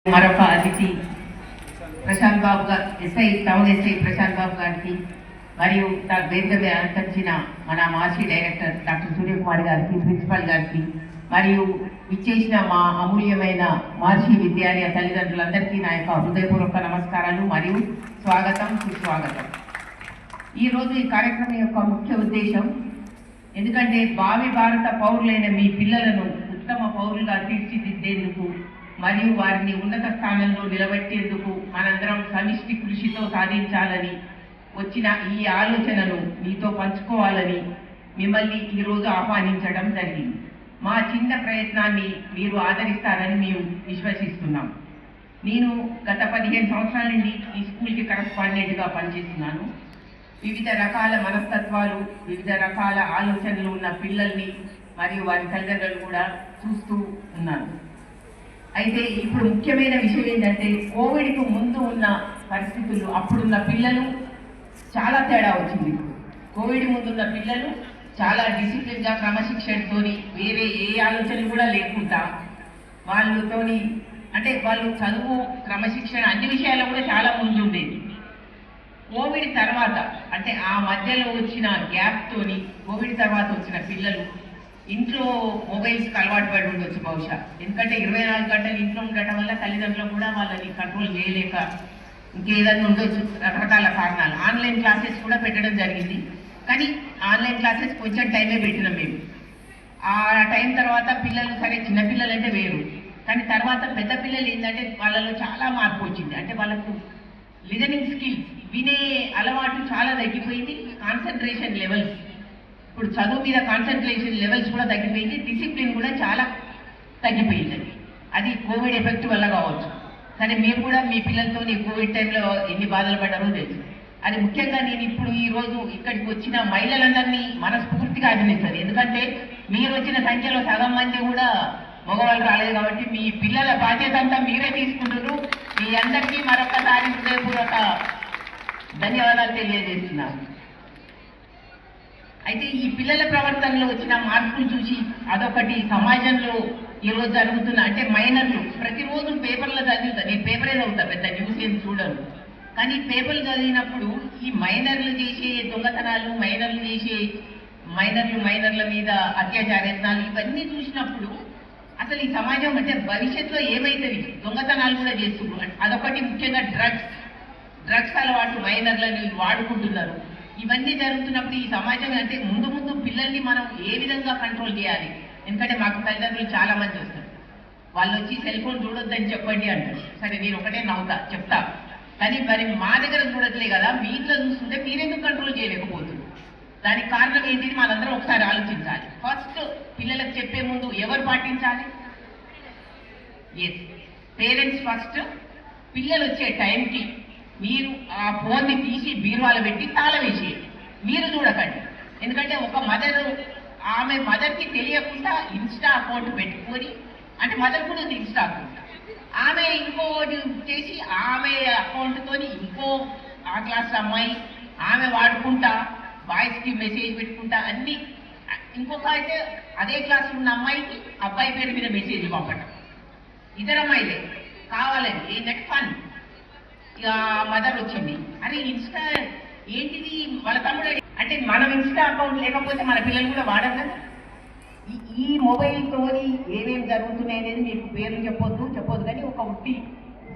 మరొక అతిథి ప్రశాంత్ బాబు గారు టౌన్ ఎస్ఐ ప్రశాంత్ బాబు గారికి మరియు వేదిక అంతరించిన మన మాజీ డైరెక్టర్ డాక్టర్ సూర్యకుమార్ గారికి ప్రిన్సిపల్ గారికి మరియు ఇచ్చేసిన మా అమూల్యమైన మహర్షి విద్యాలయ తల్లిదండ్రులందరికీ నా యొక్క హృదయపూర్వక నమస్కారాలు మరియు స్వాగతం సుస్వాగతం. ఈరోజు ఈ కార్యక్రమం యొక్క ముఖ్య ఉద్దేశం ఎందుకంటే భావి భారత పౌరులైన మీ పిల్లలను ఉత్తమ పౌరులుగా తీర్చిదిద్దేందుకు మరియు వారిని ఉన్నత స్థానంలో నిలబెట్టేందుకు మనందరం సమిష్టి కృషితో సాధించాలని వచ్చిన ఈ ఆలోచనను మీతో పంచుకోవాలని మిమ్మల్ని ఈరోజు ఆహ్వానించడం జరిగింది. మా చిన్న ప్రయత్నాన్ని మీరు ఆదరిస్తారని మేము విశ్వసిస్తున్నాం. నేను గత 15 సంవత్సరాల నుండి ఈ స్కూల్కి కరెస్పాండెంట్గా పనిచేస్తున్నాను. వివిధ రకాల మనస్తత్వాలు, వివిధ రకాల ఆలోచనలు ఉన్న పిల్లల్ని మరియు వారి తల్లిదండ్రులు కూడా చూస్తూ ఉన్నాను. అయితే ఇప్పుడు ముఖ్యమైన విషయం ఏంటంటే కోవిడ్కు ముందు ఉన్న పరిస్థితులు, అప్పుడున్న పిల్లలు చాలా తేడా వచ్చింది. కోవిడ్ ముందున్న పిల్లలు చాలా డిసిప్లిన్గా క్రమశిక్షణతోని వేరే ఏ ఆలోచనలు కూడా లేకుండా వాళ్ళతోని అంటే వాళ్ళు చదువు క్రమశిక్షణ అన్ని విషయాల్లో కూడా చాలా ముందు ఉండేది. కోవిడ్ తర్వాత అంటే ఆ మధ్యలో వచ్చిన గ్యాప్తోని కోవిడ్ తర్వాత వచ్చిన పిల్లలు ఇంట్లో మొబైల్స్కి అలవాటు పడి ఉండొచ్చు బహుశా. ఎందుకంటే 24 గంటలు ఇంట్లో ఉండటం వల్ల తల్లిదండ్రులు కూడా వాళ్ళని కంట్రోల్ చేయలేక ఇంకేదన్నా ఉండొచ్చు, రకరకాల కారణాలు. ఆన్లైన్ క్లాసెస్ కూడా పెట్టడం జరిగింది. కానీ ఆన్లైన్ క్లాసెస్ కొంచెం టైమే పెట్టినాం మేము. ఆ టైం తర్వాత పిల్లలు సరే చిన్నపిల్లలు అంటే వేరు, కానీ తర్వాత పెద్ద పిల్లలు ఏంటంటే వాళ్ళలో చాలా మార్పు వచ్చింది. అంటే వాళ్ళకు లిజనింగ్ స్కిల్స్, వినే అలవాటు చాలా తగ్గిపోయింది. కాన్సన్ట్రేషన్ లెవెల్స్, ఇప్పుడు చదువు మీద కాన్సన్ట్రేషన్ లెవెల్స్ కూడా తగ్గిపోయింది. డిసిప్లిన్ కూడా చాలా తగ్గిపోయింది. అది కోవిడ్ ఎఫెక్ట్ వల్ల కావచ్చు. సరే మీరు కూడా మీ పిల్లలతో కోవిడ్ టైంలో ఎన్ని బాధలు పడ్డారో తెలుసు. అది ముఖ్యంగా నేను ఇప్పుడు ఈరోజు ఇక్కడికి వచ్చిన మహిళలందరినీ మనస్ఫూర్తిగా అభినందిస్తాను. ఎందుకంటే మీరు వచ్చిన సంఖ్యలో సగం మంది కూడా మగవాళ్ళు రాలేదు కాబట్టి మీ పిల్లల బాధ్యత అంతా మీరే తీసుకుంటున్నారు. మీ అందరికీ మరొకసారి హృదయపూర్వక ధన్యవాదాలు తెలియజేస్తున్నాను. అయితే ఈ పిల్లల ప్రవర్తనలో వచ్చిన మార్పులు చూసి అదొకటి సమాజంలో ఈరోజు జరుగుతున్న అంటే మైనర్లు ప్రతిరోజు పేపర్లో చదువుతారు. నేను పేపరే చదువుతా, పెద్ద న్యూస్ ఏం చూడను. కానీ పేపర్లు చదివినప్పుడు ఈ మైనర్లు చేసే దొంగతనాలు, మైనర్ల మీద అత్యాచారాలు ఇవన్నీ చూసినప్పుడు అసలు ఈ సమాజం అంటే భవిష్యత్తులో ఏమైతుంది, దొంగతనాలు కూడా చేస్తున్నారు. అదొకటి ముఖ్యంగా డ్రగ్స్ అలవాటు మైనర్లని వాడుకుంటున్నారు. ఇవన్నీ జరుగుతున్నప్పుడు ఈ సమాజం అంటే ముందు పిల్లల్ని మనం ఏ విధంగా కంట్రోల్ చేయాలి. ఎందుకంటే మాకు తల్లిదండ్రులు చాలా మంది వస్తారు, వాళ్ళు వచ్చి సెల్ ఫోన్ చూడొద్దని చెప్పండి అంటారు. సరే నేను ఒకటే నవ్వుతా చెప్తా, కానీ మరి మా దగ్గర చూడట్లే కదా, మీ ఇంట్లో చూస్తుంటే మీరెందుకు కంట్రోల్ చేయలేకపోతున్నారు? దానికి కారణం ఏంటి మనందరం ఒకసారి ఆలోచించాలి. ఫస్ట్ పిల్లలకు చెప్పే ముందు ఎవరు పాటించాలి? Yes, parents first. పిల్లలు వచ్చే టైంకి మీరు ఆ ఫోన్ని తీసి బీరువాలో పెట్టి తాళం వేసేయండి, మీరు చూడకండి. ఎందుకంటే ఒక ఆమె మదర్కి తెలియకుండా ఇన్స్టా అకౌంట్ పెట్టుకొని, అంటే మదర్ కూడా ఉంది ఇన్స్టా అకౌంట్, ఆమె ఇంకోటి చేసి ఆమె అకౌంట్తో ఇంకో ఆ క్లాస్ అమ్మాయి ఆమె వాడుకుంటా బాయ్స్కి మెసేజ్ పెట్టుకుంటా అన్ని. ఇంకొక అయితే అదే క్లాస్ ఉన్న అమ్మాయికి అబ్బాయి పేరు మీద మెసేజ్ పంపటం, ఇద్దరు అమ్మాయిలే కావాలని ఏంటంటే ఫన్. ఇక మదర్ వచ్చింది, అరే ఇన్స్టా ఏంటిది వాళ్ళ తమ్ముడు అంటే మనం ఇన్స్టా అకౌంట్ లేకపోతే మన పిల్లలు కూడా వాడరు కదా. ఈ మొబైల్తో ఏమేమి జరుగుతున్నాయి అనేది మీకు పేర్లు చెప్పొద్దు కానీ ఒక ఉట్టి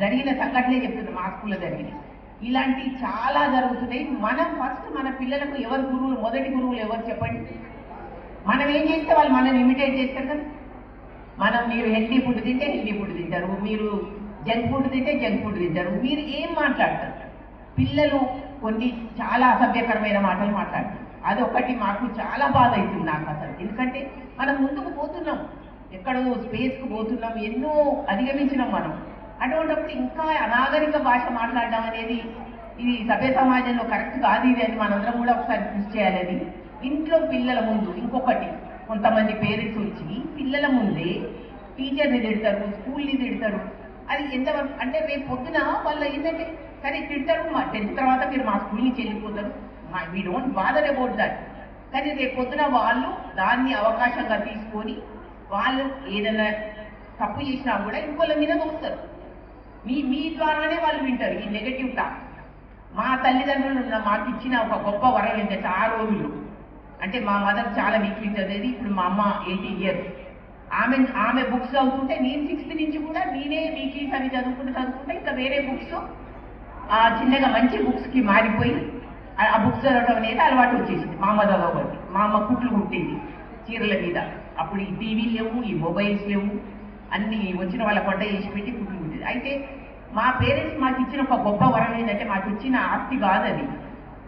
జరిగిన సంఘటనే చెప్తుంది. మా స్కూల్లో జరిగినాయి ఇలాంటి చాలా జరుగుతున్నాయి. మనం ఫస్ట్ మన పిల్లలకు ఎవరు గురువులు, మొదటి గురువులు ఎవరు చెప్పండి? మనం ఏం చేస్తే వాళ్ళు మనల్ని ఇమిటేట్ చేస్తారు కదా. మీరు హెల్దీ ఫుడ్ తింటే హెల్దీ ఫుడ్ తింటారు, మీరు జంక్ ఫుడ్ తింటే జంక్ ఫుడ్ తింటారు. మీరు ఏం మాట్లాడతారు? పిల్లలు కొన్ని చాలా అసభ్యకరమైన మాటలు మాట్లాడతారు. అదొకటి మాకు చాలా బాధ అవుతుంది నాకు అసలు. ఎందుకంటే మనం ముందుకు పోతున్నాం, ఎక్కడో స్పేస్కు పోతున్నాం, ఎన్నో అధిగమించినాం మనం. అటువంటిప్పుడు ఇంకా అనాగరిక భాష మాట్లాడడం అనేది ఇది సభ్య సమాజంలో కరెక్ట్ కాదు. ఇది అని మనందరం కూడా ఒకసారి కృషి చేయాలని. ఇంట్లో పిల్లల ముందు ఇంకొకటి, కొంతమంది పేరెంట్స్ వచ్చి పిల్లల ముందే టీచర్ని తిడతారు, స్కూల్ని తిడతారు. అది ఎంతవరకు అంటే రేపు పొద్దున వాళ్ళు ఏంటంటే సరే తిడతారు, మా 10th తర్వాత మీరు మా స్కూల్ నుంచి వెళ్ళిపోతారు, we don't bother about that. కానీ రేపు పొద్దున వాళ్ళు దాన్ని అవకాశంగా తీసుకొని వాళ్ళు ఏదైనా తప్పు చేసినా కూడా ఇంకోళ్ళ మీద మోస్తారు. మీ ద్వారానే వాళ్ళు వింటారు ఈ నెగటివ్ టాక్. మా తల్లిదండ్రులు మాకు ఇచ్చిన ఒక గొప్ప వరం ఏంటంటే ఆ రోజులు అంటే మా మదర్ చాలా వీక్లీ చదివేది. ఇప్పుడు మా అమ్మ 18 years. ఆమె బుక్స్ చదువుతుంటే నేను 6th నుంచి కూడా నేనే వీక్లీస్ అవి చదువుకుంటే ఇంకా వేరే బుక్స్ చిన్నగా మంచి బుక్స్కి మారిపోయి ఆ బుక్స్ చదవడం అనేది అలవాటు వచ్చేసింది. మా అమ్మ చదవబట్టి మా అమ్మ కుట్లు కుట్టేది చీరల మీద. అప్పుడు ఈ టీవీలు లేవు, ఈ మొబైల్స్ లేవు, అన్ని వచ్చిన వాళ్ళ పంట చేసి పెట్టి కుట్లు కుట్టేది. అయితే మా పేరెంట్స్ మాకు ఇచ్చిన ఒక గొప్ప వరం ఏంటంటే మాకు ఇచ్చిన ఆస్తి కాదని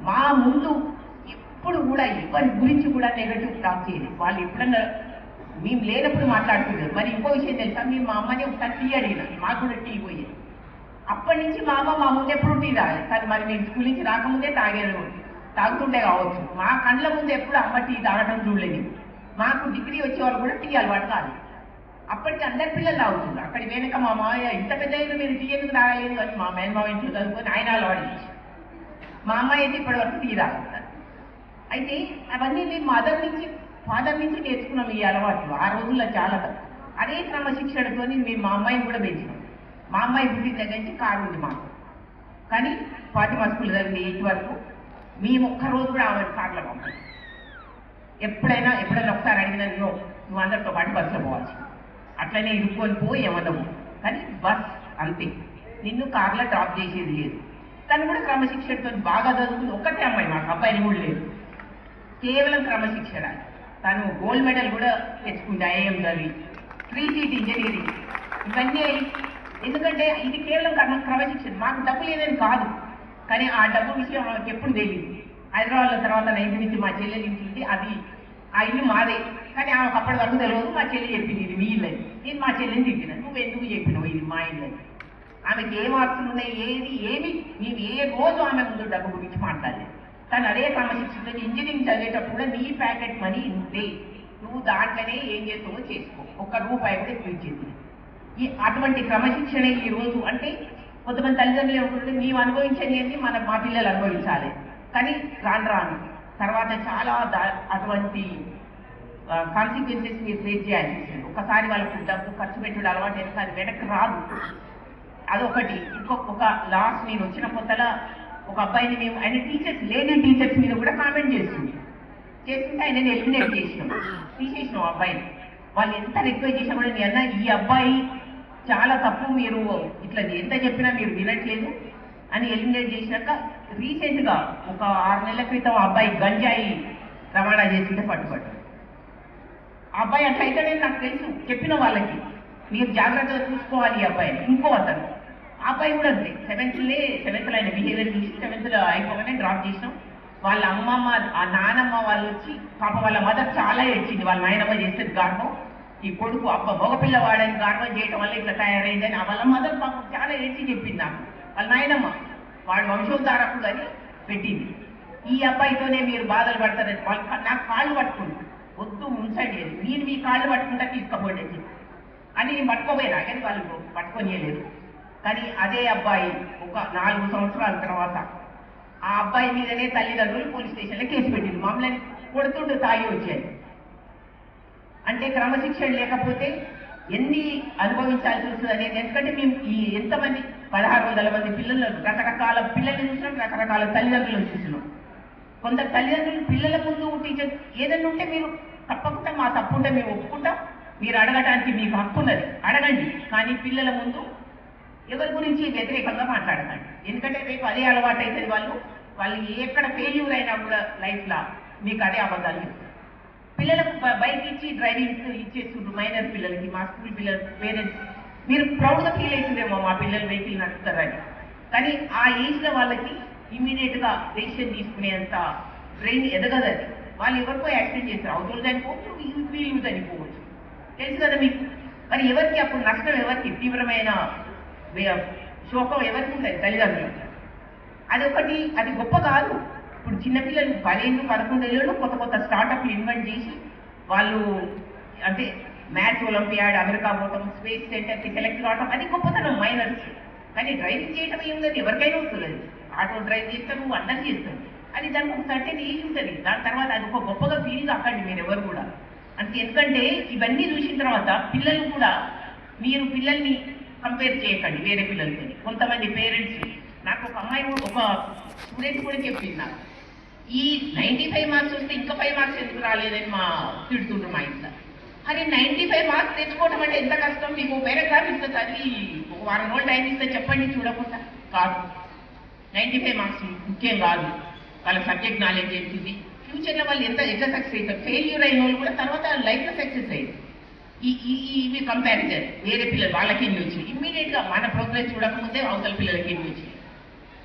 మా ముందు ఎప్పుడు కూడా ఎవరి గురించి కూడా నెగటివ్ టాక్ చేయలేదు. వాళ్ళు ఎప్పుడన్నా మేము లేనప్పుడు మాట్లాడుతున్నారు. మరి ఇంకో విషయం తెలుసా, మేము మా అమ్మని ఒకసారి టీ అడిగిన, మాకు కూడా టీ పోయేది. అప్పటి నుంచి మా అమ్మ మా ముందు ఎప్పుడు టీ తాగలేదు. కానీ మరి మేము స్కూల్ నుంచి రాకముందే తాగుతుంటే కావచ్చు. మా కళ్ళ ముందు ఎప్పుడు అమ్మ టీ తాగడం చూడలేదు. మాకు డిగ్రీ వచ్చే వాళ్ళు కూడా టీ అలవాటు కాదు. అప్పటికి అందరి పిల్లలు తాగుతున్నారు. అక్కడి వెనక మా మామయ్య ఇంత పెద్ద మీరు టీ ఎందుకు తాగలేదు అని మా మేనమావ ఇంట్లో చదువుకొని ఆయన అలవాటు చేసి మా అమ్మాయి అయితే ఇప్పటి వరకు టీ తాగుతారు. అయితే అవన్నీ మేము ఫాదర్ నుంచి నేర్చుకున్నాం ఈ అలవాట్లు. ఆ రోజుల్లో చాలా అదే క్రమశిక్షణతో మేము మా అమ్మాయిని కూడా పెంచినాం. మా అమ్మాయి పుట్టిన దగ్గర నుంచి కారు ఉంది మాకు. కానీ ఫాతిమా స్కూల్ దగ్గర 8 వరకు మేము ఒక్కరోజు కూడా ఆమె కార్లో పంపాం. ఎప్పుడైనా ఒకసారి అడిగినా నువ్వు అందరితో పాటు బస్సులో పోవచ్చు, అట్లనే ఇరుక్కొని పోయి ఏమన్నావు, కానీ బస్ అంతే, నిన్ను కార్లో డ్రాప్ చేసేది లేదు. తను కూడా క్రమశిక్షణతో బాగా చదువుతుంది. ఒక్కటే అమ్మాయి, మాకు అబ్బాయిలు కూడా లేదు, కేవలం క్రమశిక్షణ. తను గోల్డ్ మెడల్ కూడా తెచ్చుకుంది ఐఐఎం చదివి, 3 seat ఇంజనీరింగ్. ఇవన్నీ ఎందుకంటే ఇది కేవలం క్రమశిక్షణ. మాకు డబ్బు లేదని కాదు, కానీ ఆ డబ్బు విషయం మనకు ఎప్పుడు తెలియదు. హైదరాబాద్లో తర్వాత 9 నుంచి మా చెల్లెలు ఇంటి అది ఆ ఇల్లు మాదే, కానీ ఆమెకు అప్పటి వరకు తెలియదు. మా చెల్లి చెప్పింది ఇది మీ ఇల్లు అని. నేను మా చెల్లిని తిట్టిన, నువ్వు ఎందుకు చెప్పినావు ఇది మా ఇల్లు అని. ఆమెకి ఏ మార్కులు ఉన్నాయి ఏమి మేము ఏ రోజు ఆమె ముందు డబ్బు గురించి మాట్లాడలేదు. కానీ అదే క్రమశిక్షణ ఇంజనీరింగ్ చదివేటప్పుడు కూడా నీ ప్యాకెట్ మనీ ఇంతే, నువ్వు దాంట్లోనే ఏం చేస్తావో చేసుకో, ₹1 కూడా ఇప్పించింది. అటువంటి క్రమశిక్షణ ఈ రోజు అంటే కొంతమంది తల్లిదండ్రులు ఏమంటుంటే మేము అనుభవించని మా పిల్లలు అనుభవించాలి. కానీ రాను తర్వాత చాలా అటువంటి కాన్సిక్వెన్సెస్ మీరు ఫేస్ చేయాల్సి వస్తుంది. ఒకసారి వాళ్ళకు డబ్బు ఖర్చు పెట్టడం అలవాటు అయితే అది వెనక్కి రాదు. అదొకటి. ఇంకొక లాస్ట్ నేను వచ్చిన కొత్తలో ఒక అబ్బాయిని మేము ఆయన లేడీ టీచర్స్ మీద కూడా కామెంట్ చేస్తుంటే ఆయన ఎలిమినేట్ తీసేసినాం అబ్బాయిని. వాళ్ళు ఎంత రిక్వెస్ట్ చేసినా కూడా అన్న ఈ అబ్బాయి చాలా తప్పు, మీరు ఇట్లా ఎంత చెప్పినా మీరు వినట్లేదు అని ఎలిమినేట్ చేసినాక రీసెంట్గా ఒక 6 నెలల క్రితం ఆ అబ్బాయి గంజాయి రవాణా చేస్తుంటే పట్టుబడ్డాడు. ఆ అబ్బాయి అట్లా అవుతాడని నాకు తెలుసు, చెప్పిన వాళ్ళకి మీరు జాగ్రత్తగా చూసుకోవాలి ఈ అబ్బాయిని. ఇంకో అతను ఆ అబ్బాయి కూడా అంతే, 7th ఆయన బిహేవియర్ చూసి 7th అయిపోగానే డ్రాప్ చేసినాం. వాళ్ళ అమ్మమ్మ ఆ నానమ్మ వాళ్ళు వచ్చి పాప వాళ్ళ మదర్ చాలా ఏడ్చింది. వాళ్ళ నాయనమ్మ చేసేది గార్వం, ఈ కొడుకు మగపిల్లవాడని గార్వం చేయటం వల్ల ఇట్లా తయారైందని వాళ్ళ మదర్ పాపం చాలా ఏడ్చి చెప్పింది నాకు. వాళ్ళ నాయనమ్మ వాడు వంశోద్ధారకుడు అని పెట్టింది. ఈ అబ్బాయితోనే మీరు బాధలు పడతారని నాకు కాళ్ళు పట్టుకుంది, వద్దు ఉంచండి అని. నేను మీ కాళ్ళు పట్టుకుంటా తీసుకపోండి అని నేను పట్టుకోపోయినా, కానీ వాళ్ళు పట్టుకొనియలేదు. కానీ అదే అబ్బాయి ఒక 4 సంవత్సరాల తర్వాత ఆ అబ్బాయి మీదనే తల్లిదండ్రులు పోలీస్ స్టేషన్లో కేసు పెట్టింది. మమ్మల్ని కొడుతుంటూ తాగి వచ్చాయి. అంటే క్రమశిక్షణ లేకపోతే ఎన్ని అనుభవించాల్సి వస్తుంది అనేది. ఎందుకంటే మేము ఎంతమంది 1600 మంది పిల్లలు, రకరకాల పిల్లల్ని చూసినాం, రకరకాల తల్లిదండ్రులను చూసినాం. కొందరు తల్లిదండ్రులు పిల్లల ముందు టీచర్ ఏదైనా ఉంటే మీరు తప్పకుండా మా తప్పు ఉంటే మేము ఒప్పుకుంటాం, మీరు అడగడానికి మీకు హక్కు ఉన్నది, అడగండి. కానీ పిల్లల ముందు ఎవరి గురించి వ్యతిరేకంగా మాట్లాడకండి. ఎందుకంటే రేపు అదే అలవాటు అవుతుంది. వాళ్ళు ఎక్కడ ఫెయిల్యూర్ అయినా కూడా లైఫ్లో మీకు అదే అబద్ధాలు చెప్తారు. పిల్లలకు బైక్ ఇచ్చి డ్రైవింగ్ ఇచ్చేస్తుండ్రు మైనర్ పిల్లలకి. మా స్కూల్ పిల్లలు పేరెంట్స్ మీరు ప్రౌడ్గా ఫీల్ అవుతుందేమో మా పిల్లలు వెహికల్ నడుపుతారని. కానీ ఆ ఏజ్లో వాళ్ళకి ఇమీడియట్గా డెసిషన్ తీసుకునేంత బ్రెయిన్ ఎదగదు. అది వాళ్ళు ఎవరికో యాక్సిడెంట్ చేస్తారు, అవతలు చనిపోవచ్చు, వీళ్ళు చనిపోవచ్చు, తెలుసు కదా మీకు. మరి ఎవరికి అప్పుడు నష్టం, ఎవరికి తీవ్రమైన శోకం ఎవరికి ఉంటుంది? తల్లిదండ్రులు. అది గొప్ప కాదు. ఇప్పుడు చిన్నపిల్లలు 10-11 ఏళ్ళు కొత్త స్టార్టప్లు ఇన్వెంట్ చేసి వాళ్ళు అంటే మ్యాథ్స్ ఒలింపియాడ్, అమెరికా పోవటం, స్పేస్ సెంటర్కి సెలెక్ట్ కావటం, అది గొప్పతనం మైనర్స్. కానీ డ్రైవింగ్ చేయటం ఏముందని ఎవరికైనా వస్తుంది. ఆటో డ్రైవ్ చేస్తారు, అందరు చేస్తారు. అది దానికి ఒక సర్టెన్ ఏజ్ ఉంటుంది. దాని తర్వాత అది ఒక గొప్పగా ఫీల్ కాకండి మీరు ఎవరు కూడా. అంటే ఎందుకంటే ఇవన్నీ చూసిన తర్వాత పిల్లలు కూడా మీరు పిల్లల్ని కంపేర్ చేయకండి వేరే పిల్లలతో. కొంతమంది పేరెంట్స్, నాకు ఒక అమ్మాయి ఒక స్టూడెంట్ కూడా చెప్పింది నాకు, ఈ 95 మార్క్స్ వస్తే ఇంకా 5 మార్క్స్ ఎందుకు రాలేదని తిడుతుండ్రు మా ఇంట్లో. అరే 95 మార్క్స్ తెచ్చుకోవడం అంటే ఎంత కష్టం, మీకు పారాగ్రాఫ్ ఇస్తే చదివి ఒక వారం రోజులు టైం ఇస్తే చెప్పండి చూడకుండా. కాదు, 95 మార్క్స్ ముఖ్యం కాదు, వాళ్ళ సబ్జెక్ట్ నాలెడ్జ్ ఏంటిది, ఫ్యూచర్లో వాళ్ళు ఎట్లా సక్సెస్ అవుతారు. ఫెయిల్యూర్ అయిన వాళ్ళు కూడా తర్వాత లైఫ్లో సక్సెస్ అయ్యారు. ఇవి కంపారిజన్ వేరే పిల్లలు వాళ్ళకి ఎన్ని వచ్చి ఇమ్మీడియట్గా మన ప్రోగ్రెస్ చూడకముందే అవతల పిల్లలకి ఎన్ని వచ్చి.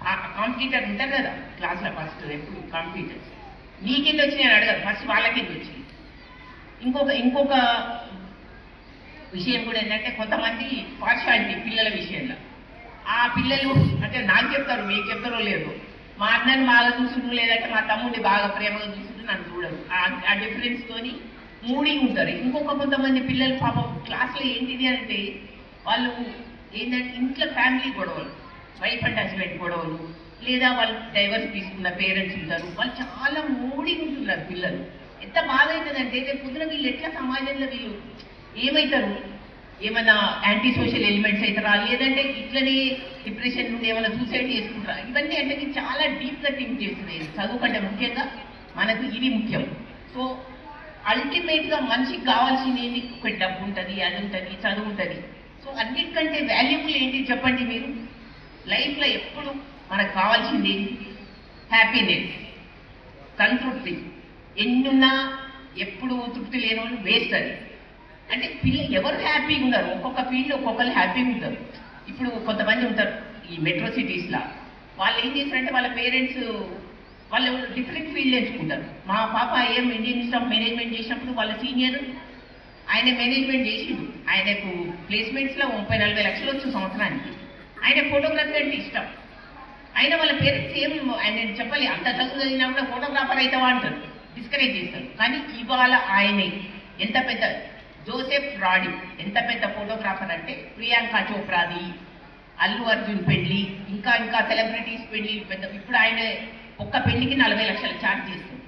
ఆ కాంపిటీటర్ ఉంటారు కదా క్లాస్లో ఫస్ట్, ఎప్పుడు కాంపిటీటర్స్ నీకెందు వచ్చి నేను అడగదు, ఫస్ట్ వాళ్ళకి ఎన్ని వచ్చి. ఇంకొక విషయం కూడా ఏంటంటే, కొంతమంది పార్షాలిటీ పిల్లల విషయంలో. ఆ పిల్లలు అంటే నాకు చెప్తారు, మీకు చెప్తారో లేదు, మా అన్నని బాగా చూసుడు లేదంటే మా తమ్ముడిని బాగా ప్రేమగా చూసుకుంటూ నన్ను చూడరు. ఆ డిఫరెన్స్ తోని మూడి ఉంటారు. కొంతమంది పిల్లలు పాపం క్లాస్లో ఏంటిది అంటే, వాళ్ళు ఏంటంటే ఇంట్లో ఫ్యామిలీ గొడవలు, వైఫ్ అండ్ హస్బెండ్ గొడవలు, లేదా వాళ్ళు డైవర్స్ తీసుకున్న పేరెంట్స్ ఉంటారు, వాళ్ళు చాలా మూడి ఉంటున్నారు పిల్లలు. ఎంత బాధ అవుతుందంటే, రేపు పొద్దున వీళ్ళు ఎట్లా సమాజంలో వీళ్ళు ఏమవుతారు, ఏమైనా యాంటీ సోషల్ ఎలిమెంట్స్ అవుతారా, లేదంటే ఇట్లనే డిప్రెషన్ నుండి ఏమైనా సూసైడ్ చేసుకుంటారా. ఇవన్నీ అంటే చాలా డీప్గా థింక్ చేస్తున్నాయి. చదువు కంటే ముఖ్యంగా మనకు ఇది ముఖ్యం. సో అల్టిమేట్గా మనిషికి కావాల్సింది ఏంటి, ఒక డబ్బు ఉంటుంది, అది ఉంటుంది, చదువు ఉంటుంది. సో అన్నిటికంటే వాల్యుబుల్ ఏంటి చెప్పండి మీరు. లైఫ్లో ఎప్పుడు మనకు కావాల్సింది ఏంటి, హ్యాపీనెస్, సంతృప్తి. ఎన్నున్నా ఎప్పుడు తృప్తి లేని వాళ్ళు వేస్ట్. అది అంటే ఎవరు హ్యాపీగా ఉన్నారు, ఒక్కొక్క ఫీల్డ్ ఒక్కొక్కరు హ్యాపీగా ఉంటారు. ఇప్పుడు కొంతమంది ఉంటారు ఈ మెట్రో సిటీస్లో, వాళ్ళు ఏం చేస్తారంటే వాళ్ళ పేరెంట్స్ వాళ్ళు డిఫరెంట్ ఫీల్డ్ ఎంచుకుంటారు. మా పాప ఇండియన్ ఇన్స్టిట్యూట్ ఆఫ్ మేనేజ్మెంట్ చేసినప్పుడు వాళ్ళ సీనియర్ ఆయన మేనేజ్మెంట్ చేసిండు, ఆయనకు ప్లేస్మెంట్స్లో 30-40 లక్షలు వచ్చు సంవత్సరానికి. ఆయన ఫోటోగ్రఫీ అంటే ఇష్టం. అయినా వాళ్ళ పేరెంట్స్ ఆయన చెప్పాలి, అంత చదువు చదివినా కూడా ఫోటోగ్రాఫర్ అవుతావా అంటారు, డిస్కరేజ్ చేస్తారు. కానీ ఇవాళ ఆయనే ఎంత పెద్ద జోసెఫ్ రాడి ఎంత పెద్ద ఫోటోగ్రాఫర్ అంటే, ప్రియాంక చోప్రాది, అల్లు అర్జున్ పెళ్లి, ఇంకా సెలబ్రిటీస్ పెళ్లి పెద్ద. ఇప్పుడు ఆయన ఒక్క పెళ్లికి 40 లక్షలు ఛార్జ్ చేస్తుంది.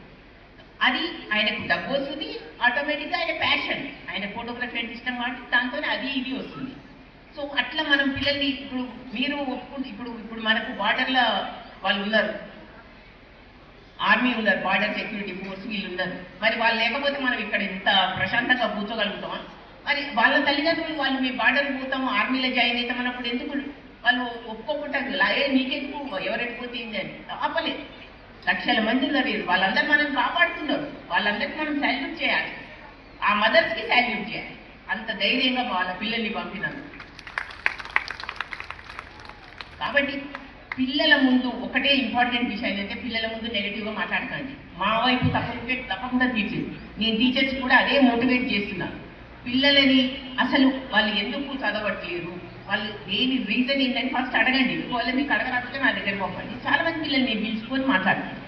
అది ఆయనకు డబ్బు వస్తుంది, ఆటోమేటిక్గా ఆయన ప్యాషన్, ఆయన ఫోటోగ్రఫీ అంటే ఇష్టం కాబట్టి దాంతోనే అది ఇది వస్తుంది. సో అట్లా మనం పిల్లల్ని ఇప్పుడు మీరు ఒప్పుకుంటే, ఇప్పుడు మనకు బార్డర్లో వాళ్ళు ఉన్నారు, ఆర్మీ ఉన్నారు, బార్డర్ సెక్యూరిటీ ఫోర్స్ వీళ్ళు ఉన్నారు. మరి వాళ్ళు లేకపోతే మనం ఇక్కడ ఇంత ప్రశాంతంగా కూర్చోగలుగుతామా? మరి వాళ్ళ తల్లిదండ్రులు వాళ్ళు మీ బార్డర్ పోతాము, ఆర్మీలో జాయిన్ అవుతాం అన్నప్పుడు ఎందుకు వాళ్ళు ఒప్పుకోకుండా నీకెందుకు, ఎవరెట్టుకోతే ఏంటి అని ఆపలేదు. లక్షల మంది ఉన్నారు, వాళ్ళందరూ మనం కాపాడుతున్నారు, వాళ్ళందరికీ మనం శాల్యూట్ చేయాలి, ఆ మదర్స్కి శాల్యూట్ చేయాలి. అంత ధైర్యంగా వాళ్ళ పిల్లల్ని పంపినందుకు. కాబట్టి పిల్లల ముందు ఒకటే ఇంపార్టెంట్ విషయం ఏంటంటే, పిల్లల ముందు నెగిటివ్గా మాట్లాడకండి. మా వైపు తప్పకుండా టీచర్స్, నేను టీచర్స్ కూడా అదే మోటివేట్ చేస్తున్నాను. పిల్లలని అసలు వాళ్ళు ఎందుకు చదవట్లేరు, వాళ్ళు దేని రీజన్ ఏంటని ఫస్ట్ అడగండి. వాళ్ళు మీకు అడగరాకపోతే నా దగ్గర పంపండి. చాలా మంది పిల్లల్ని నేను పిలుచుకొని మాట్లాడతాను.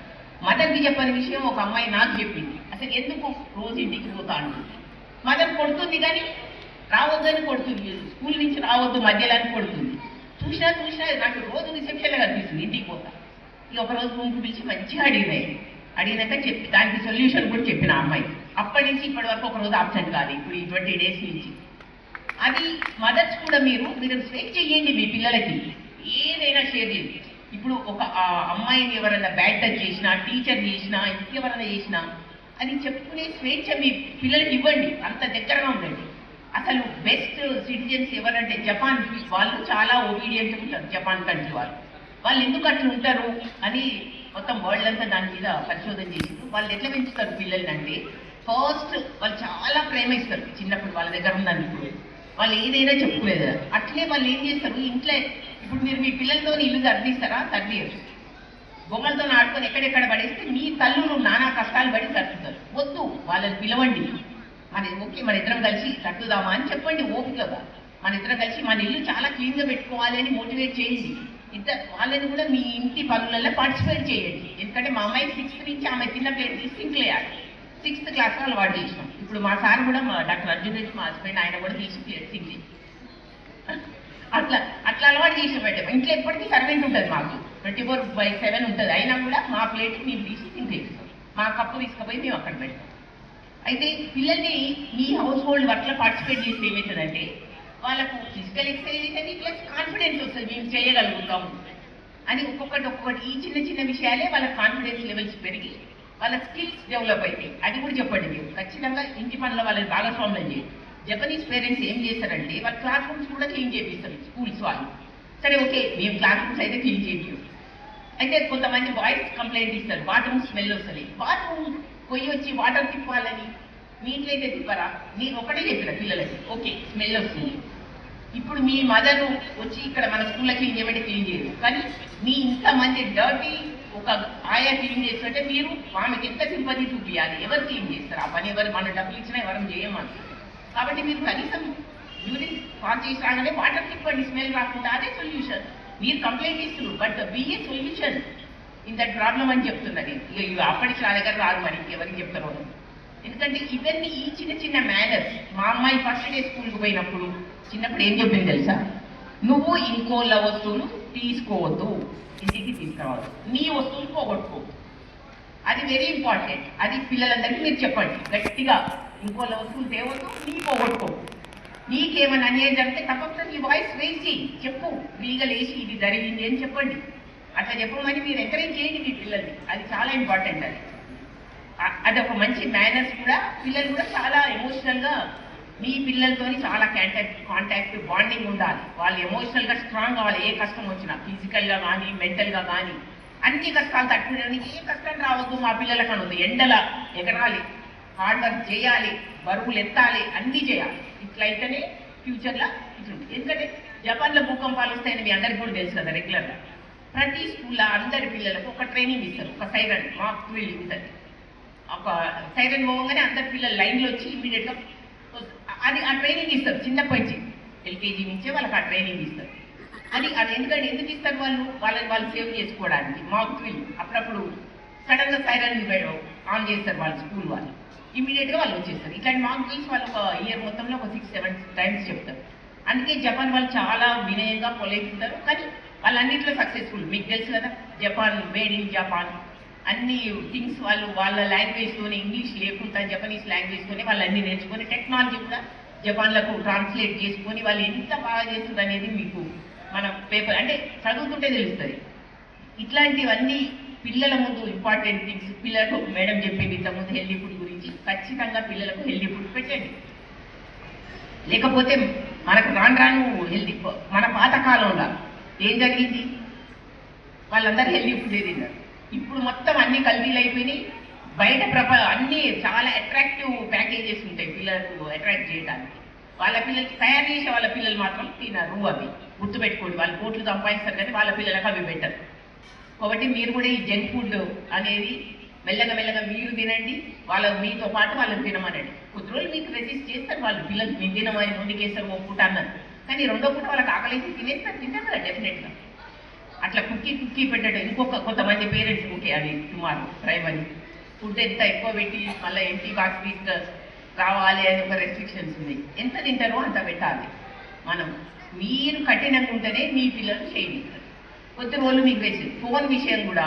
మదర్కి చెప్పని విషయం ఒక అమ్మాయి నాకు చెప్పింది, అసలు ఎందుకు రోజు ఇంటికి పోతా అంటుంది. మదర్ కొడుతుంది కానీ రావద్దని కొడుతుంది, స్కూల్ నుంచి రావద్దు మధ్యలోని కొడుతుంది. చూసినా నాకు రోజు రిసెప్షన్లో కనిపిస్తుంది ఇంటికి పోతా. ఇక ఒకరోజు రూమ్కి పిలిచి మంచిగా అడిగినాక చెప్పి దానికి సొల్యూషన్ కూడా చెప్పిన అమ్మాయి. అప్పటి నుంచి ఇప్పటి వరకు ఒకరోజు అబ్సెంట్ కాదు, ఇప్పుడు ఈ 20 డేస్ నుంచి. అది మదర్స్ కూడా మీరు స్వేచ్ఛ చేయండి మీ పిల్లలకి, ఏదైనా షేర్ చేయండి. ఇప్పుడు ఒక అమ్మాయిని ఎవరైనా బ్యాడ్ టచ్ చేసినా, టీచర్ చేసినా, ఇంకెవరైనా చేసినా అది చెప్పుకునే స్వేచ్ఛ మీ పిల్లలకి ఇవ్వండి, అంత దగ్గరగా ఉండండి. అసలు బెస్ట్ సిటిజన్స్ ఎవరంటే జపాన్, వాళ్ళు చాలా ఒబీడియంట్ ఉంటారు. జపాన్ కంట్రీ వాళ్ళు ఎందుకు అట్లా ఉంటారు అని మొత్తం వరల్డ్ అంతా దాని మీద పరిశోధన చేసింది. వాళ్ళు ఎట్లా పెంచుతారు పిల్లల్ని అంటే, ఫస్ట్ వాళ్ళు చాలా ప్రేమిస్తారు చిన్నప్పుడు, వాళ్ళ దగ్గర ఉన్నప్పుడు వాళ్ళు ఏదైనా చెప్పుకునేది. అట్లే వాళ్ళు ఏం చేస్తారు, ఇంట్లో ఇప్పుడు మీరు మీ పిల్లలతో ఇల్లు సర్దిస్తారా, సర్దియరు. బొమ్మలతో ఆడుకొని ఎక్కడెక్కడ పడేస్తే మీ తల్లులు నానా కష్టాలు పడి సర్దుతారు. వద్దు, వాళ్ళని పిలవండి, మన ఇద్దరం కలిసి సర్దుదామా అని చెప్పండి ఓపికగా. మన ఇద్దరం కలిసి మన ఇల్లు చాలా క్లీన్గా పెట్టుకోవాలి అని మోటివేట్ చేయండి. వాళ్ళని కూడా మీ ఇంటి పనులలో పార్టిసిపేట్ చేయండి. ఎందుకంటే మా అమ్మాయి 6th నుంచి ఆమె తిన్న ప్లేట్ తీసి సింక్లో వేయాలి. 6th క్లాస్లో అలవాటు చేసినాం. ఇప్పుడు మా సార్ కూడా, డాక్టర్ అర్జున్ రెడ్డి మా హస్బెండ్, ఆయన కూడా తీసి ప్లేట్ సింక్ అట్లా అలవాటు చేసి పెట్టాము. ఇంట్లో ఎప్పటికీ సర్వెంట్ ఉంటుంది మాకు, 24/7 ఉంటుంది. అయినా కూడా మా ప్లేట్ మేము తీసి సింక్ వేస్తాం, మా కప్పు తీసుకుపోయి మేము అక్కడ పెడతాం. అయితే పిల్లల్ని మీ హౌస్ హోల్డ్ వర్క్లో పార్టిసిపేట్ చేస్తే ఏమవుతుందంటే, వాళ్ళకు ఫిజికల్ ఎక్సర్సైజ్ అని ప్లస్ కాన్ఫిడెన్స్ వస్తుంది, మేము చేయగలుగుతాము అని. ఒక్కొక్కటి ఈ చిన్న చిన్న విషయాలే వాళ్ళ కాన్ఫిడెన్స్ లెవెల్స్ పెరిగి వాళ్ళ స్కిల్స్ డెవలప్ అవుతాయి. అది కూడా చెప్పండి మీరు ఖచ్చితంగా. ఇంటి పనుల వాళ్ళని భాగస్వామ్యం చేయండి. జపనీస్ పేరెంట్స్ ఏం చేస్తారంటే వాళ్ళ క్లాస్ రూమ్స్ కూడా క్లీన్ చేపిస్తారు స్కూల్స్ వాళ్ళు. సరే ఓకే, మేము క్లాస్ రూమ్స్ అయితే క్లీన్ చేయించాం. అయితే కొంతమంది బాయ్స్ కంప్లైంట్ ఇస్తారు, బాత్రూమ్ స్మెల్ వస్తుంది. బాత్రూమ్ పొయ్యి వచ్చి వాటర్ తిప్పాలని మీ ఇంట్లో అయితే తిప్పారా? నేను ఒకటే చెప్పిన పిల్లలకి, ఓకే స్మెల్ వస్తుంది. ఇప్పుడు మీ మదర్ వచ్చి ఇక్కడ మన స్కూల్లో క్లీన్ చేయమంటే క్లీన్ చేయరు, కానీ మీ ఇంతమంది డర్టీ ఒక ఆయా క్లీన్ చేస్తుంటే మీరు ఆమెకి ఎంత సింపతి చూపించాలి? ఎవరు క్లీన్ చేస్తారు ఆ పని? ఎవరు మన డబ్బులు ఇచ్చినా ఎవరు చేయమని. కాబట్టి మీరు కనీసం యూరిన్ పాస్ చేసి రాగానే వాటర్ తిప్పండి, స్మెల్ రాకుండా. అదే సొల్యూషన్. మీరు కంప్లైంట్ ఇస్తున్నారు, but be a solution in that problem అని చెప్తున్నది. ఇక అప్పటికి నా దగ్గర రాదు, మరి ఎవరికి చెప్తారో. ఎందుకంటే ఇవన్నీ ఈ చిన్న చిన్న మేనర్స్. మా అమ్మాయి ఫస్ట్ డే స్కూల్కి పోయినప్పుడు చిన్నప్పుడు ఏం చెప్పింది తెలుసా? నువ్వు ఇంకోళ్ళ వస్తువులు తీసుకోవద్దు, ఇంటికి తీసుకురావద్దు, నీ వస్తువులు పోగొట్టుకో. అది వెరీ ఇంపార్టెంట్. అది పిల్లలందరికీ మీరు చెప్పండి గట్టిగా. ఇంకోళ్ళ వస్తువులు తేవద్దు, నీ పోగొట్టుకో. నీకేమైనా అన్యాయం జరిగితే తప్పకుండా నీ వాయిస్ రేజ్ చేయి, చెప్పు, లీగల్ వేసి ఇది జరిగింది అని చెప్పండి. అట్లా చెప్పమని మీరు ఎంకరేజ్ చేయండి మీ పిల్లల్ని. అది చాలా ఇంపార్టెంట్. అది ఒక మంచి మేనర్స్ కూడా. పిల్లలు కూడా చాలా ఎమోషనల్గా మీ పిల్లలతో చాలా కాంటాక్ట్ బాండింగ్ ఉండాలి. వాళ్ళు ఎమోషనల్గా స్ట్రాంగ్ కావాలి. ఏ కష్టం వచ్చినా ఫిజికల్గా కానీ మెంటల్గా కానీ అన్ని కష్టాలు తట్టుకునేందుకు ఏ కష్టం రావద్దు మా పిల్లలకు అనొద్దు. ఎండల ఎగరాలి, హార్డ్ వర్క్ చేయాలి, బరువులు ఎత్తాలి, అన్నీ చేయాలి. ఇట్లయితేనే ఫ్యూచర్లో ఇట్లుంటుంది. ఎందుకంటే జపాన్లో భూకంపాలు వస్తాయని మీ అందరికీ కూడా తెలుసు కదా. రెగ్యులర్గా ప్రతి స్కూల్లో అందరి పిల్లలకు ఒక ట్రైనింగ్ ఇస్తారు. ఒక సైరన్ మాక్ డ్రిల్ ఉంటుంది. ఒక సైరన్ పోగానే అందరి పిల్లలు లైన్లో వచ్చి ఇమీడియట్గా అది ఆ ట్రైనింగ్ ఇస్తారు. చిన్నప్పటి నుంచి ఎల్కేజీ నుంచే వాళ్ళకి ఆ ట్రైనింగ్ ఇస్తారు. అది ఎందుకంటే ఎందుకు ఇస్తారు? వాళ్ళని సేవ్ చేసుకోవడానికి. మాక్ డ్రిల్ అప్పుడప్పుడు సడన్గా సైరన్ ఆన్ చేస్తారు వాళ్ళు, స్కూల్ వాళ్ళు. ఇమీడియట్గా వాళ్ళు వచ్చేస్తారు. ఇట్లాంటి మాక్ డ్రిల్స్ వాళ్ళు ఒక ఇయర్ మొత్తంలో ఒక 6-7 టైమ్స్ చెప్తారు. అందుకే జపాన్ వాళ్ళు చాలా వినయంగా పొలైట్ ఉంటారు, కానీ వాళ్ళన్నింటిలో సక్సెస్ఫుల్. మీకు తెలుసు కదా, జపాన్ మేడ్ ఇన్ జపాన్. అన్ని థింగ్స్ వాళ్ళు వాళ్ళ లాంగ్వేజ్తోనే, ఇంగ్లీష్ లేకుండా జపనీస్ లాంగ్వేజ్తోనే వాళ్ళు అన్ని నేర్చుకొని టెక్నాలజీ కూడా జపాన్లకు ట్రాన్స్లేట్ చేసుకొని వాళ్ళు ఎంత బాగా చేస్తుంది అనేది మీకు మన పేపర్ అంటే చదువుతుంటే తెలుస్తుంది. ఇట్లాంటివన్నీ పిల్లల ముందు ఇంపార్టెంట్ థింగ్స్. పిల్లలకు మేడం చెప్పింది ఇంతకుముందు హెల్దీ ఫుడ్ గురించి. ఖచ్చితంగా పిల్లలకు హెల్దీ ఫుడ్ పెట్టండి. లేకపోతే మనకు రాను హెల్దీ. మన పాతకాలంలో ఏం జరిగింది? వాళ్ళందరూ హెల్దీ ఫుడ్ తిన్నారు. ఇప్పుడు మొత్తం అన్ని కల్తీలు అయిపోయినాయి. బయట అన్నీ చాలా అట్రాక్టివ్ ప్యాకేజెస్ ఉంటాయి పిల్లలకు అట్రాక్ట్ చేయడానికి. వాళ్ళ పిల్లలకి తయారు చేసే వాళ్ళ పిల్లలు మాత్రం తినరు. అవి గుర్తుపెట్టుకోండి. వాళ్ళు కోట్లు సంపాదిస్తారు కానీ వాళ్ళ పిల్లలకు అవి బెటర్. కాబట్టి మీరు కూడా ఈ జంక్ ఫుడ్ అనేది మెల్లగా మీరు తినండి. మీతో పాటు వాళ్ళని తినమనండి. కొద్ది రోజులు మీకు రెసిస్ట్ చేస్తారు వాళ్ళు. పిల్లలు మీరు తినమని ముందుకేస్తారు ఒక పూట అన్నారు, కానీ రెండో పూట వాళ్ళకి ఆకలిసి తింటారు కదా డెఫినెట్గా. అట్లా కుక్కీ పెట్టడం. కొంతమంది పేరెంట్స్ ఓకే అది సుమారు ప్రైమరీ ఫుడ్ ఎంత ఎక్కువ పెట్టి మళ్ళీ ఎంటీ బాక్స్ తీసుకు రావాలి అని ఒక రెస్ట్రిక్షన్స్ ఉన్నాయి. ఎంత తింటారో అంత పెట్టాలి. మీరు కఠినంగా ఉంటేనే మీ పిల్లలు చేయనిస్తారు. కొద్ది రోజులు మీకు వేసింది. ఫోన్ విషయం కూడా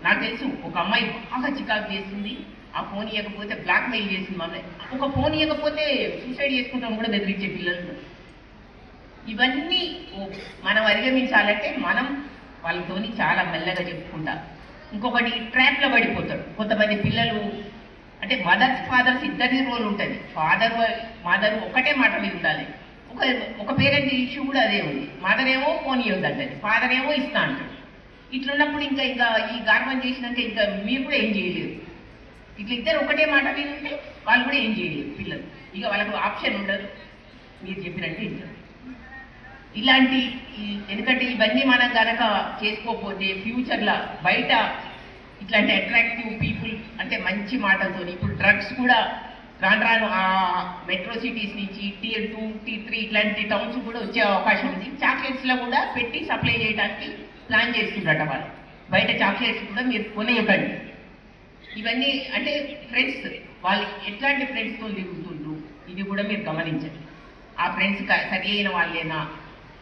నాకు తెలుసు. ఒక అమ్మాయి బాగా చికాకు చేస్తుంది. ఆ ఫోన్ ఇవ్వకపోతే బ్లాక్మెయిల్ చేసింది మమ్మల్ని. ఒక ఫోన్ ఇవ్వకపోతే సూసైడ్ చేసుకుంటాం కూడా బెదిరించే పిల్లలు. ఇవన్నీ మనం అధిగమించాలంటే మనం వాళ్ళతోని చాలా మెల్లగా చెప్పుకుంటాం. ఇంకొకటి ట్రాప్లో పడిపోతారు కొంతమంది పిల్లలు. అంటే మదర్స్ ఫాదర్స్ ఇద్దరి రోల్ ఉంటుంది. మదర్ ఒకటే మాట మీద ఉండాలి. ఒక పేరెంట్ ఇష్యూ కూడా అదే ఉంది. మదర్ ఏమో ఫోన్ ఇవ్వద్దంటది, ఫాదర్ ఏమో ఇస్తా అంటాడు. ఇట్లున్నప్పుడు ఇంకా ఈ గార్బం చేసినాక ఇంకా మీరు కూడా ఏం చేయలేరు. ఇట్లా ఇద్దరు ఒకటే మాట మీద ఉంటే వాళ్ళు కూడా ఏం చేయలేరు పిల్లలు. ఇక వాళ్ళకు ఆప్షన్ ఉండదు, మీరు చెప్పినట్టు ఇంటారు. ఎందుకంటే ఇవన్నీ మనం కనుక చేసుకోకపోతే ఫ్యూచర్లో బయట ఇట్లాంటి అట్రాక్టివ్ పీపుల్ అంటే మంచి మాటలతో. ఇప్పుడు డ్రగ్స్ కూడా రాను ఆ మెట్రో సిటీస్ నుంచి Tier 2, Tier 3 ఇట్లాంటి టౌన్స్ కూడా వచ్చే అవకాశం ఉంది. చాక్లెట్స్లో కూడా పెట్టి సప్లై చేయడానికి ప్లాన్ చేస్తుండట వాళ్ళు. బయట చాక్లెట్స్ కూడా మీరు కొనేయకండి. ఇవన్నీ అంటే ఫ్రెండ్స్ వాళ్ళు ఎట్లాంటి ఫ్రెండ్స్తో తిరుగుతుండ్రు ఇది కూడా మీరు గమనించండి. ఆ ఫ్రెండ్స్ సరి అయిన వాళ్ళేనా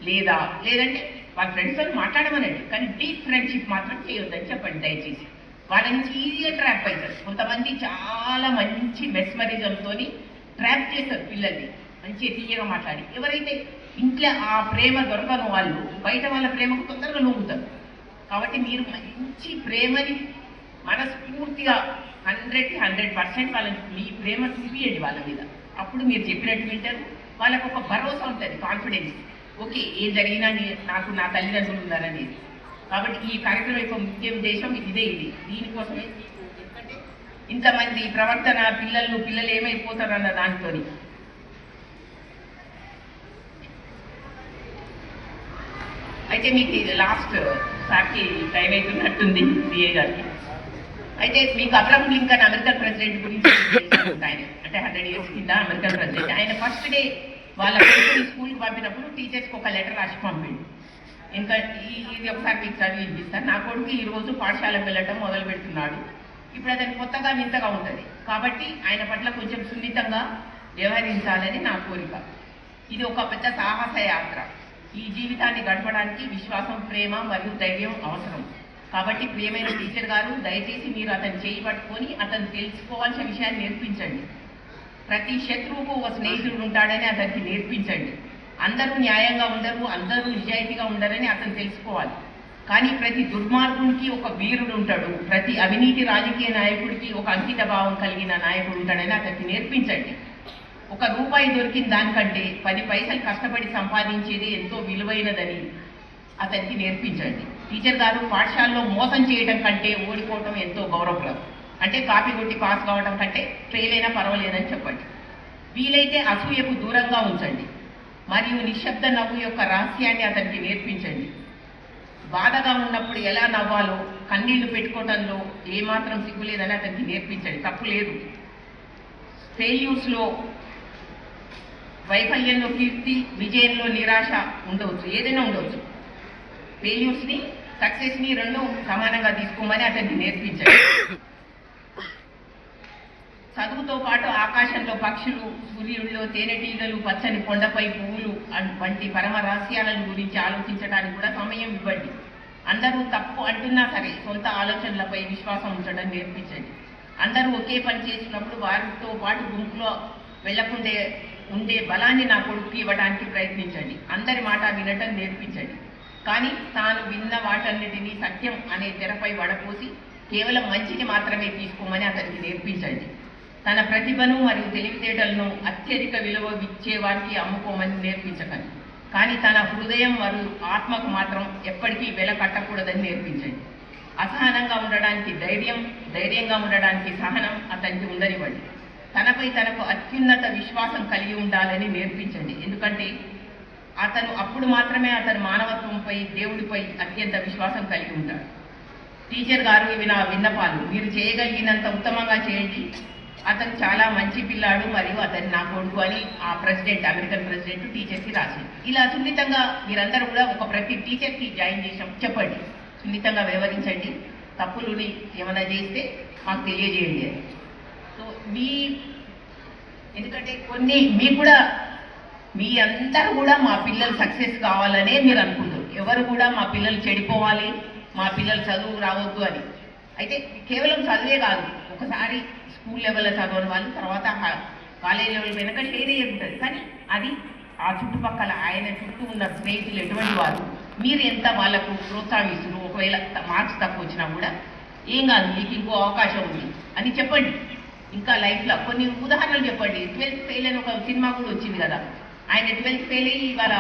లేదంటే వాళ్ళ ఫ్రెండ్స్తో మాట్లాడమనండి, కానీ డీప్ ఫ్రెండ్షిప్ మాత్రం చేయొద్దని చెప్పండి దయచేసి. వాళ్ళ నుంచి ఈజీగా ట్రాప్ అవుతారు. కొంతమంది చాలా మంచి మెస్మరిజంతో ట్రాప్ చేస్తారు పిల్లల్ని, మంచిగా తీయగా మాట్లాడి. ఎవరైతే ఇంట్లో ఆ ప్రేమ దొరకని వాళ్ళు బయట వాళ్ళ ప్రేమకు తొందరగా లొంగుతారు. కాబట్టి మీరు మంచి ప్రేమని మనస్ఫూర్తిగా 100% వాళ్ళని మీ ప్రేమ చూపియండి వాళ్ళ మీద. అప్పుడు మీరు చెప్పినట్టు వింటారు, వాళ్ళకు ఒక భరోసా ఉంటుంది, కాన్ఫిడెన్స్. ఓకే, ఏం జరిగినా నాకు నా తల్లిదండ్రులు ఉన్నారనేది. కాబట్టి ఈ కార్యక్రమం యొక్క ముఖ్య ఉద్దేశం ఇది. దీనికోసమే ఎందుకంటే ఇంతమంది ప్రవర్తన పిల్లలు ఏమైపోతారు అన్న దాంతో. అయితే మీకు లాస్ట్ సార్కి టైం అవుతున్నట్టుంది బిఏ గారికి. అయితే మీకు అబ్రహం లింకన్ అమెరికన్ ప్రెసిడెంట్ గురించి ఆయన అంటే 100 years కింద అమెరికన్ ప్రెసిడెంట్. ఆయన ఫస్ట్ డే వాళ్ళ కొడుకుని స్కూల్కి పంపినప్పుడు టీచర్స్కి ఒక లెటర్ రాసి పంపిండు. ఇంకా ఇది ఒకసారి మీకు చదివి వినిపిస్తాను. నా కొడుకు ఈరోజు పాఠశాలకు వెళ్ళటం మొదలు పెడుతున్నాడు. ఇప్పుడు అతను కొత్తగా వింతగా ఉంటుంది, కాబట్టి ఆయన పట్ల కొంచెం సున్నితంగా వ్యవహరించాలని నా కోరిక. ఇది ఒక పెద్ద సాహస యాత్ర. ఈ జీవితాన్ని గడపడానికి విశ్వాసం, ప్రేమ మరియు ధైర్యం అవసరం. కాబట్టి ప్రియమైన టీచర్ గారు, దయచేసి మీరు అతను చేయి పట్టుకొని అతను తెలుసుకోవాల్సిన విషయాన్ని నేర్పించండి. ప్రతి శత్రువుకు ఒక స్నేహితుడు ఉంటాడని అతనికి నేర్పించండి. అందరూ న్యాయంగా ఉండరు, అందరూ నిజాయితీగా ఉండరని అతను తెలుసుకోవాలి. కానీ ప్రతి దుర్మార్గునికి ఒక వీరుడు ఉంటాడు, ప్రతి అవినీతి రాజకీయ నాయకుడికి ఒక అంకిత భావం కలిగిన నాయకుడు ఉంటాడని అతనికి నేర్పించండి. ₹1 దొరికిన దానికంటే 10 పైసలు కష్టపడి సంపాదించేది ఎంతో విలువైనదని అతనికి నేర్పించండి. టీచర్ గారు, పాఠశాలలో మోసం చేయడం కంటే ఓడిపోవటం ఎంతో గౌరవప్రదం. అంటే కాపీ కొట్టి పాస్ కావడం కంటే ఫెయిల్ అయినా పర్వాలేదని చెప్పండి. వీలైతే అసూయకు దూరంగా ఉంచండి మరియు నిశ్శబ్ద నవ్వు యొక్క రహస్యాన్ని అతనికి నేర్పించండి. బాధగా ఉన్నప్పుడు ఎలా నవ్వాలో, కన్నీళ్లు పెట్టుకోవడంలో ఏమాత్రం సిగ్గులేదని అతనికి నేర్పించండి. తప్పు లేదు. ఫెయిల్యూర్స్లో, వైఫల్యంలో కీర్తి, విజయంలో నిరాశ ఉండవచ్చు, ఏదైనా ఉండవచ్చు. ఫెయిల్యూర్స్ని, సక్సెస్ని రెండు సమానంగా తీసుకోమని అతనికి నేర్పించండి. చదువుతో పాటు ఆకాశంలో పక్షులు, సూర్యుడిలో తేనెటీగలు, పచ్చని కొండపై పువ్వులు వంటి పరమ రహస్యాలను గురించి ఆలోచించడానికి కూడా సమయం ఇవ్వండి. అందరూ తప్పు అంటున్నా సరే సొంత ఆలోచనలపై విశ్వాసం ఉంచడం నేర్పించండి. అందరూ ఒకే పని చేసినప్పుడు వారితో పాటు గుంపులో వెళ్లకుండే ఉండే బలాన్ని నా కొడుకు ఇవ్వడానికి ప్రయత్నించండి. అందరి మాట వినటం నేర్పించండి. కానీ తాను విన్న వాటన్నిటినీ సత్యం అనే తెరపై వడపోసి కేవలం మంచిని మాత్రమే తీసుకోమని అతనికి నేర్పించండి. తన ప్రతిభను మరియు తెలివితేటలను అత్యధిక విలువ ఇచ్చే వారికి అమ్ముకోమని నేర్పించకండి. కానీ తన హృదయం మరియు ఆత్మకు మాత్రం ఎప్పటికీ వెల కట్టకూడదని నేర్పించండి. అసహనంగా ఉండడానికి ధైర్యంగా ఉండడానికి సహనం అతనికి ఉండనివ్వండి. తనపై తనకు అత్యున్నత విశ్వాసం కలిగి ఉండాలని నేర్పించండి. ఎందుకంటే అతను అప్పుడు మాత్రమే అతని మానవత్వంపై, దేవుడిపై అత్యంత విశ్వాసం కలిగి ఉంటాడు. టీచర్ గారు, ఇవి నా విన్నపాలు. మీరు చేయగలిగినంత ఉత్తమంగా చేయండి. అతను చాలా మంచి పిల్లాడు మరియు అతను నా కొడుకు అని ఆ అమెరికన్ ప్రెసిడెంట్ టీచర్కి రాసింది. ఇలా సున్నితంగా మీరందరూ కూడా ప్రతి టీచర్కి జాయిన్ చేసాం చెప్పండి. సున్నితంగా వ్యవహరించండి. తప్పులుని ఏమైనా చేస్తే మాకు తెలియజేయండి అని. సో ఎందుకంటే మీకు కూడా మీ అందరూ కూడా మా పిల్లలు సక్సెస్ కావాలనే మీరు అనుకుంటారు. ఎవరు కూడా మా పిల్లలు చెడిపోవాలి, మా పిల్లలు చదువు రావద్దు అని. అయితే కేవలం చదివే కాదు, ఒకసారి స్కూల్ లెవెల్లో చదవని వాళ్ళు తర్వాత కాలేజ్ లెవెల్ వెనక షేర్ ఉంటుంది. కానీ అది ఆ చుట్టుపక్కల ఆయన చుట్టూ ఉన్న స్నేహితులు ఎటువంటి వారు, మీరు ఎంత వాళ్ళకు ప్రోత్సహిస్తున్నారు. ఒకవేళ మార్క్స్ తక్కువ వచ్చినా కూడా ఏం కాదు, మీకు ఇంకో అవకాశం ఉంది అని చెప్పండి. ఇంకా లైఫ్లో కొన్ని ఉదాహరణలు చెప్పండి. 12th ఫెయిల్ అని ఒక సినిమా కూడా వచ్చింది కదా, ఆయన 12th ఫెయిల్ అయ్యి ఇవాళ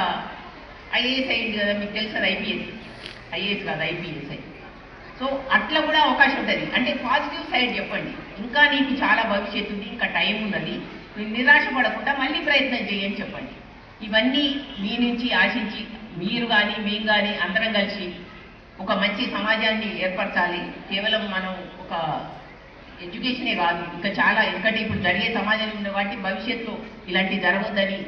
ఐఏఎస్ అయింది కదా, మీకు తెలుసు కదా, ఐఏఎస్ కాదు ఐపీఎస్ అయ్యి. సో అట్లా కూడా అవకాశం ఉంటుంది. అంటే పాజిటివ్ సైడ్ చెప్పండి. ఇంకా నీకు చాలా భవిష్యత్తు ఉంది, ఇంకా టైం ఉన్నది, మీరు నిరాశపడకుండా మళ్ళీ ప్రయత్నం చేయని చెప్పండి. ఇవన్నీ మీ నుంచి ఆశించి మీరు కానీ మేము కానీ అందరం కలిసి ఒక మంచి సమాజాన్ని ఏర్పరచాలి. కేవలం మనం ఒక ఎడ్యుకేషనే కాదు, ఇంకా చాలా, ఎందుకంటే ఇప్పుడు జరిగే సమాజంలో ఉన్న వాటి భవిష్యత్తులో ఇలాంటివి జరగొద్దని,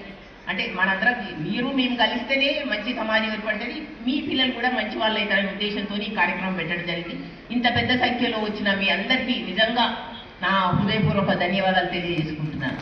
అంటే మనందరం మీరు మేము కలిస్తేనే మంచి సమాజం ఏర్పడుతుంది, మీ పిల్లలు కూడా మంచి వాళ్ళు అవుతారనే ఉద్దేశంతో ఈ కార్యక్రమం పెట్టడం జరిగింది. ఇంత పెద్ద సంఖ్యలో వచ్చిన మీ అందరికీ నిజంగా నా హృదయపూర్వక ధన్యవాదాలు తెలియజేసుకుంటున్నాను.